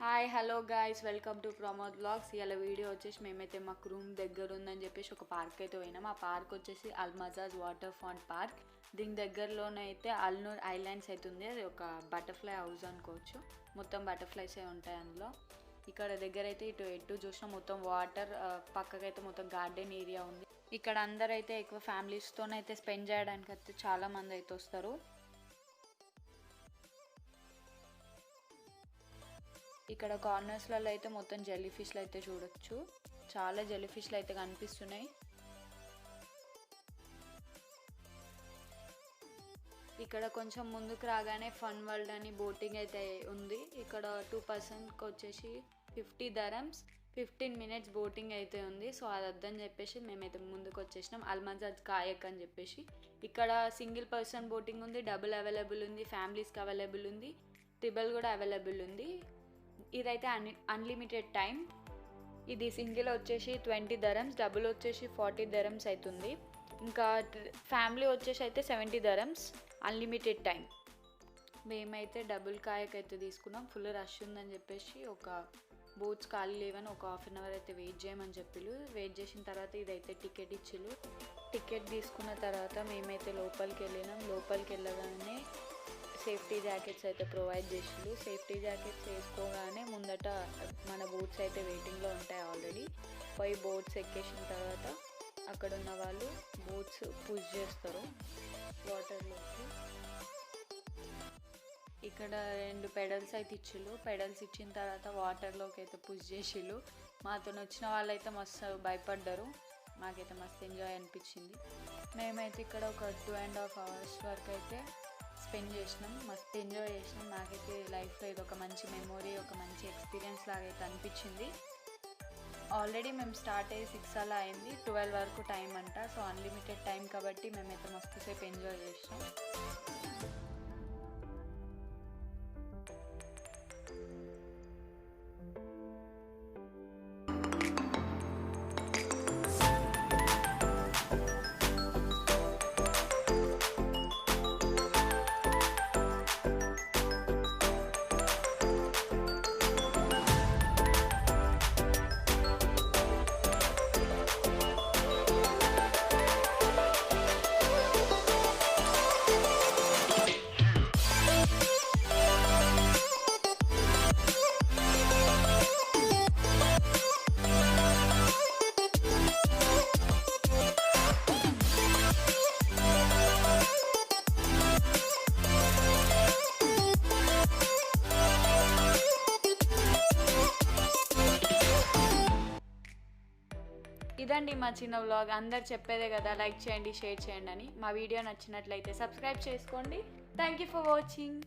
Hi hello guys, welcome to Pramod vlogs. ఇలా video వచ్చేసి మేమైతే మాకు రూమ్ దగ్గర ఉందని చెప్పేసి ఒక పార్క్ అయితే పోయినాం. ఆ పార్క్ వచ్చేసి అల్మజాజ్ వాటర్ ఫాంట్ పార్క్. దీని దగ్గరలోనే అయితే అల్నూర్ ఐలాండ్స్ అయితే ఉంది. అది ఒక బటర్ఫ్లై హౌస్ అనుకోవచ్చు. మొత్తం బటర్ఫ్లైస్ ఉంటాయి అందులో. ఇక్కడ దగ్గర అయితే ఎటు చూసినా మొత్తం వాటర్, పక్కకైతే మొత్తం గార్డెన్ ఏరియా ఉంది. ఇక్కడ అందరైతే ఎక్కువ ఫ్యామిలీస్తోనైతే స్పెండ్ చేయడానికి అయితే చాలా మంది అయితే వస్తారు. ఇక్కడ కార్నర్స్లలో అయితే మొత్తం జెల్లీ ఫిష్లు అయితే చూడొచ్చు. చాలా జెల్లీ ఫిష్లు అయితే కనిపిస్తున్నాయి. ఇక్కడ కొంచెం ముందుకు రాగానే ఫన్ వరల్డ్ అని బోటింగ్ అయితే ఉంది. ఇక్కడ 2 పర్సన్కి వచ్చేసి 50 dirhams 15 minutes బోటింగ్ అయితే ఉంది. సో అది వద్దని చెప్పేసి మేమైతే ముందుకు వచ్చేసినాం. అల్మజాజ్ కాయక్ అని చెప్పేసి. ఇక్కడ సింగిల్ పర్సన్ బోటింగ్ ఉంది, డబుల్ అవైలబుల్ ఉంది, ఫ్యామిలీస్కి అవైలబుల్ ఉంది, ట్రిబుల్ కూడా అవైలబుల్ ఉంది. ఇదైతే అన్లిమిటెడ్ టైం. ఇది సింగిల్ వచ్చేసి 20 dirhams, డబుల్ వచ్చేసి 40 dirhams అవుతుంది. ఇంకా ఫ్యామిలీ వచ్చేసి అయితే 70 dirhams, అన్లిమిటెడ్ టైం. మేమైతే డబుల్ కాయక్ అయితే తీసుకున్నాం. ఫుల్ రష్ ఉందని చెప్పేసి ఒక బోట్స్ ఖాళీ లేవని ఒక 1/2 hour అయితే వెయిట్ చేయమని చెప్పిళ్ళు. వెయిట్ చేసిన తర్వాత ఇదైతే టికెట్ ఇచ్చిళ్ళు. టికెట్ తీసుకున్న తర్వాత మేమైతే లోపలికి వెళ్ళినాం. లోపలికి వెళ్ళగానే సేఫ్టీ జాకెట్స్ అయితే ప్రొవైడ్ చేసిళ్ళు. సేఫ్టీ జాకెట్స్ వేసుకోగానే ముందట మన బోట్స్ అయితే వెయిటింగ్లో ఉంటాయి ఆల్రెడీ. పోయి బోట్స్ ఎక్కేసిన తర్వాత అక్కడ ఉన్న వాళ్ళు బోట్స్ పుష్ చేస్తారు వాటర్లోకి. ఇక్కడ 2 పెడల్స్ అయితే ఇచ్చిళ్ళు. పెడల్స్ ఇచ్చిన తర్వాత వాటర్లోకి అయితే పుష్ చేసిళ్ళు. మాతో వచ్చిన వాళ్ళైతే మస్తు భయపడ్డారు. మాకైతే మస్తు ఎంజాయ్ అనిపించింది. మేమైతే ఇక్కడ ఒక 2.5 hours వరకు అయితే స్పెండ్ చేసినాం. మస్తు ఎంజాయ్ చేసినాం. నాకైతే లైఫ్లో ఇది ఒక మంచి మెమొరీ, ఒక మంచి ఎక్స్పీరియన్స్ లాగా అయితే అనిపించింది. ఆల్రెడీ మేము స్టార్ట్ అయ్యి 6 అలా అయింది. 12 వరకు టైం అంట. సో అన్లిమిటెడ్ టైం కాబట్టి మేమైతే మస్తు సేపు ఎంజాయ్ చేసినాం. ఇదండి మా చిన్న వ్లాగ్. అందరు చెప్పేదే కదా, లైక్ చేయండి, షేర్ చేయండి అని. మా వీడియో నచ్చినట్లయితే సబ్స్క్రైబ్ చేసుకోండి. Thank you for watching.